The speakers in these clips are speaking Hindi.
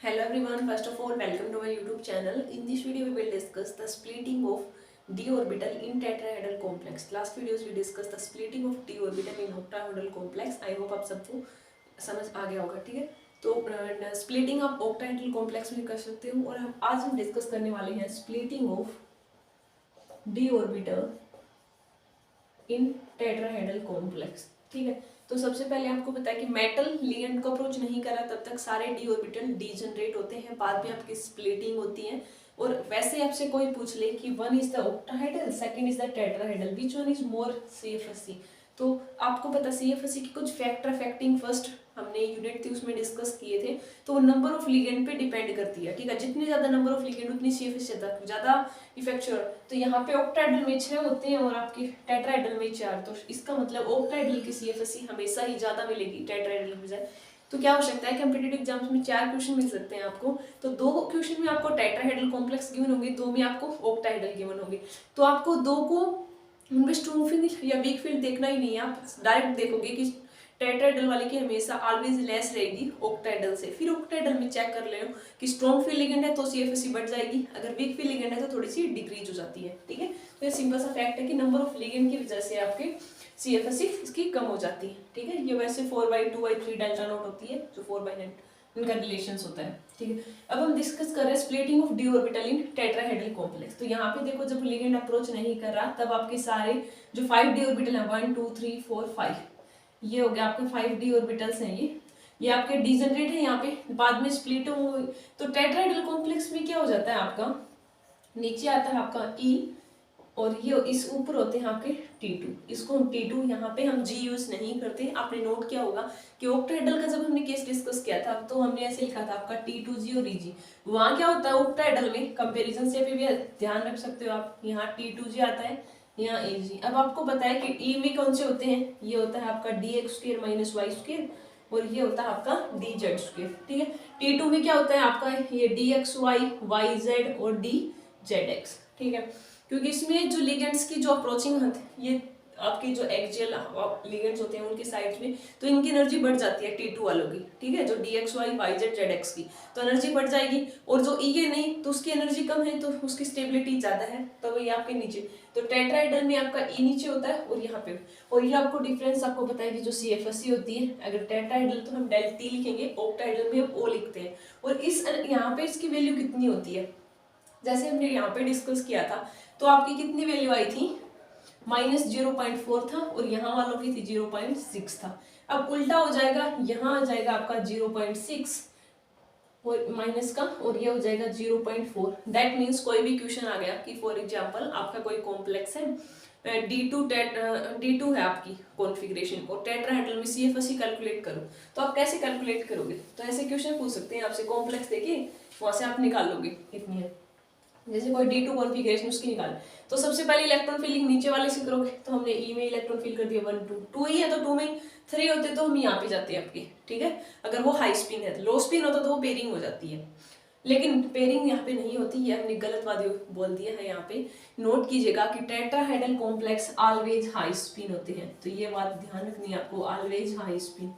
Hello everyone, first of all welcome to my YouTube channel. In this video we will discuss the splitting of d orbital in tetrahedral complex. Last videos we discussed the splitting of d orbital in octahedral complex. I hope आप सबको समझ आ गया होगा, ठीक है। तो स्प्लिटिंग आप ऑक्टाहेड्रल कॉम्प्लेक्स में कर सकते हो और आज हम डिस्कस करने वाले हैं splitting of d orbital in tetrahedral complex, ठीक है। तो सबसे पहले आपको पता है कि मेटल लिगेंड को अप्रोच नहीं करा तब तक सारे डी ऑर्बिटल डीजनरेट होते हैं, बाद में आपकी स्प्लिटिंग होती है। और वैसे आपसे कोई पूछ ले कि one is the octahedral, second is the tetrahedral, which one is more CFSE, तो आपको पता सीएफएससी की कुछ फैक्टर अफेक्टिंग फर्स्ट हमने यूनिट थी उसमें डिस्कस किए थे। तो वो नंबर ऑफ लिगेंड पे डिपेंड करती है, ठीक है। जितने ज्यादा नंबर ऑफ लिगेंड उतनी सीएफएससी ज्यादा इफेक्चुअल। तो यहाँ पे ऑक्टाहेड्रल में 6 होते हैं और आपकी टेट्राहेड्रल में 4, तो इसका मतलब ऑक्टाहेड्रल की सीएफएससी हमेशा ही ज्यादा मिलेगी टेट्राहेड्रल की बजाय। तो क्या हो सकता है कॉम्पिटिटिव एग्जाम्स में 4 क्वेश्चन मिल सकते हैं आपको। तो 2 क्वेश्चन में आपको टेट्राहेड्रल कॉम्प्लेक्स गिवन होंगे, 2 में आपको ऑक्टाहेड्रल गिवन होंगे। तो आपको 2 को उनमें स्ट्रॉन्ग फील्ड या वीक फील्ड देखना ही नहीं है, आप डायरेक्ट देखोगे कि टेट्राहेड्रल वाले की हमेशा ऑलवेज लेस रहेगी ऑक्टाहेड्रल से। फिर ऑक्टाहेड्रल में चेक कर ले कि स्ट्रॉन्ग फील्ड लिगेंड है तो सीएफएससी बढ़ जाएगी, अगर वीक फील्ड लिगेंड है तो थोड़ी सी डिक्रीज हो जाती है, ठीक है। तो ये सिंपल सा फैक्ट है कि नंबर ऑफ लिगेंड की वजह से आपके सीएफएससी इसकी कम हो जाती है, ठीक है। ये वैसे 4/2/3 डेल्टा नोट होती है जो 4/9 इनका रिलेशन होता है, ठीक है। अब हम डिस्कस कर रहे हैं splitting of D orbital in tetrahedral complex. तो यहाँ पे देखो जब लिगेंड अप्रोच नहीं कर रहा तब आपके सारे जो 5 डी ऑर्बिटल है 1 2 3 4 5, ये हो गया आपके 5 डी ऑर्बिटल्स हैं, ये आपके डीजनरेट है, यहाँ पे बाद में स्प्लिट होंगे। तो टेट्राहेड्रल कॉम्प्लेक्स में क्या हो जाता है आपका, नीचे आता है आपका ई और ये इस ऊपर होते हैं आपके T2। इसको हम T2 यहाँ पे हम G यूज नहीं करते। आपने नोट किया होगा कि ऑक्टाहेड्रल का जब हमने केस डिस्कस किया था तो हमने ऐसे लिखा था आपका T2G और EG। वहाँ क्या होता है ऑक्टाहेड्रल में कंपैरिजन से भी ध्यान रख सकते हो आप, यहाँ T2G आता है, यहाँ EG। अब आपको पता है कि E में कौन से होते हैं, ये होता है आपका dx² - y² और ये होता है आपका dz², ठीक है। T2 में क्या होता है आपका ये dxy, yz और dzx, ठीक है। क्योंकि इसमें जो लिगेंड्स की जो अप्रोचिंग ये आपके जो एक्सियल लिगेंड्स होते हैं उनकी साइड्स में, तो इनकी एनर्जी बढ़ जाती है T2 वालों की, ठीक है। जो dxy, yz, zx की तो एनर्जी बढ़ जाएगी, और जो ई है नहीं तो उसकी एनर्जी कम है तो उसकी स्टेबिलिटी ज्यादा है, तो ये आपके नीचे। तो टेट्राहेड्रल में आपका ई नीचे होता है और यहाँ पे, और ये आपको डिफरेंस आपको पता है कि जो सीएफएससी होती है, अगर टेट्राहेड्रल तो हम ΔT लिखेंगे, ऑक्टाहेड्रल में हम ओ लिखते हैं। और इस यहाँ पे इसकी वैल्यू कितनी होती है, जैसे हमने यहाँ पे डिस्कस किया था तो आपकी कितनी वैल्यू आई थी, -0.4 था और यहाँ वालों की थी 0.6 था। अब उल्टा हो जाएगा, यहाँ आ जाएगा आपका 0.6 और माइनस का, और ये हो जाएगा 0.4। दैट मीन्स कोई भी क्वेश्चन आ गया कि फॉर एग्जांपल आपका कोई कॉम्प्लेक्स है D2 है आपकी कॉन्फ़िगरेशन और टेट्राहेड्रल में सीएफएससी कैलकुलेट करो, तो आप कैसे कैलकुलेट करोगे। तो ऐसे क्वेश्चन पूछ सकते हैं आपसे, कॉम्प्लेक्स देखिए वहां से आप निकालोगे कितनी है, जैसे कोई D2 कॉन्फ़िगरेशन उसकी निकाल। तो सबसे पहले इलेक्ट्रॉन फिलिंग नीचे वाले से करोगे, तो हमने ई में इलेक्ट्रॉन फिल कर दिया 1 2 2 ही है तो 2 में 3 होते तो हम यहाँ पे जाते हैं आपके, ठीक है। अगर वो हाई स्पिन है, लो स्पिन होता तो वो पेयरिंग हो जाती है, लेकिन पेयरिंग यहाँ पे नहीं होती, ये हमने गलत बात बोल दिया है। यहाँ पे नोट कीजिएगा कि tetrahedral complex always high spin होते हैं, तो ये बात ध्यान रखनी है आपको, ऑलवेज हाई स्पिन,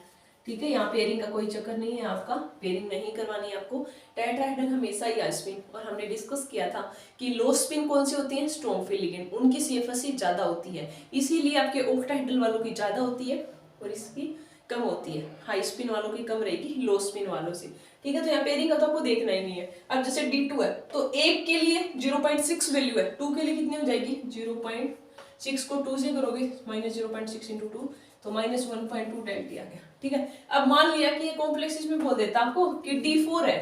ठीक है। यहाँ पेयरिंग का कोई चक्कर नहीं है, आपका पेयरिंग नहीं करवानी है आपको। टेट्राहेड्रल हमेशा ही हाई स्पिन, और हमने डिस्कस किया था कि लो स्पिन कौन सी होती है, स्ट्रॉन्ग फील्ड लिगेंड, उनकी सीएफएससी ज्यादा होती है, इसीलिए आपके ऑक्टाहेड्रल वालों की ज्यादा होती है और इसकी कम होती है, हाई स्पिन वालों की कम रहेगी लो स्पिन वालों से, ठीक है। तो यहाँ पेयरिंग का तो आपको देखना ही नहीं है। अब जैसे D2 है तो 1 के लिए 0.6 वैल्यू है, 2 के लिए कितनी हो जाएगी 0.6 को 2 से करोगे -0.6 × 2 तो -1.2 ΔT आ गया, ठीक है। अब मान लिया कि ये कॉम्प्लेक्स इसमें बोल देता आपको कि D4 है,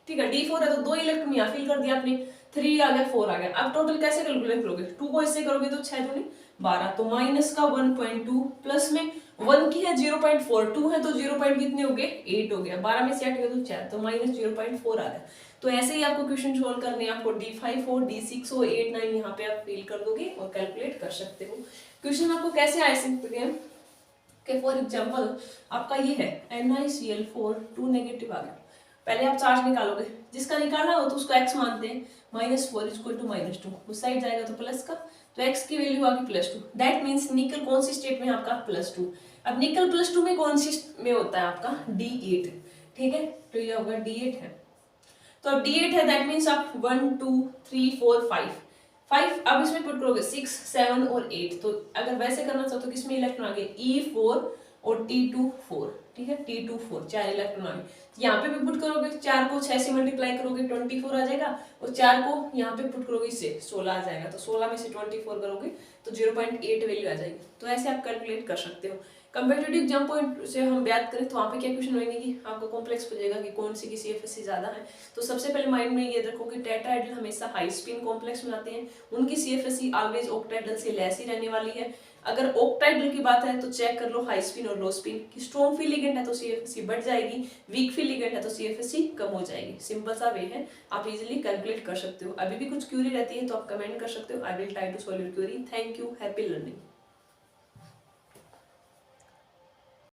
ठीक है। D4 है तो 2 इलेक्ट्रॉन यहाँ फिल कर दिया आपने, 3 आ गया 4 आ गया। अब टोटल कैसे कैलकुलेट करोगे, 2 को इससे करोगे तो 6 दूनी 12, तो माइनस का 1.2 प्लस में 1 की है 0.4, 2 है तो 0. कितने हो गए 8 हो गया, 12 में से 8 गया तो 4, तो -0.4 आ गया। तो ऐसे ही आपको क्वेश्चन सोल्व करने हैं, आपको D5 हो, D6 हो, 8 9 यहाँ पे आप फिल कर दोगे और कैलकुलेट कर सकते हो। क्वेश्चन आपको कैसे आ सकते हैं कि फॉर एग्जाम्पल आपका ये है NiCl4 2 नेगेटिव आ गया, पहले आप चार्ज निकालोगे, जिसका निकालना हो तो उसको x मानते हैं, -4 = -2, उस साइड जाएगा तो प्लस का, तो x की वैल्यू आ गई +2। दैट मीन्स निकल कौन सी स्टेट में आपका +2। अब निकल +2 में कौन सी में होता है आपका D8, ठीक है। तो ये होगा D8 है, तो अब D8 है, दैट मीन्स आप 1 2 3 4 5 अब इसमें पुट करोगे 6 7 और 8। तो अगर वैसे करना चाहो तो किसमें इलेक्ट्रॉन आ गए, E4 और T2 4, ठीक है, T2 4 4 इलेक्ट्रॉन आ गए। तो यहाँ पे भी पुट करोगे, 4 को 6 से मल्टीप्लाई करोगे 24 आ जाएगा, और 4 को यहाँ पे पुट करोगे इससे 16 आ जाएगा। तो 16 में से 24 करोगे तो 0.8 वैल्यू आ जाएगी। तो ऐसे आप कैलकुलेट कर सकते हो। कंपेटिटिव एग्जाम पॉइंट से हम बात करें तो वहाँ पे क्या क्वेश्चन होंगे कि आपको कॉम्प्लेक्स पूछेगा कि कौन सी की CFSE ज्यादा है। तो सबसे पहले माइंड में ये रखो कि टेट्राहेड्रल हमेशा हाई स्पिन कॉम्प्लेक्स बनाते हैं, उनकी CFSE ऑलवेज ऑक्टाहेड्रल से लेस ही रहने वाली है। अगर ऑक्टाहेड्रल की बात है तो चेक कर लो हाई स्पिन और लो स्पिन की। स्ट्रॉन्ग फ्री लिगेंड है तो CFSE बढ़ जाएगी, वीक फ्री लिगेंड है तो CFSE कम हो जाएगी। सिंपल सा वे है, आप इजीली कैलकुलेट कर सकते हो। अभी भी कुछ क्यूरी रहती है तो आप कमेंट कर सकते हो। I will try to solve your query. Thank you, happy learning.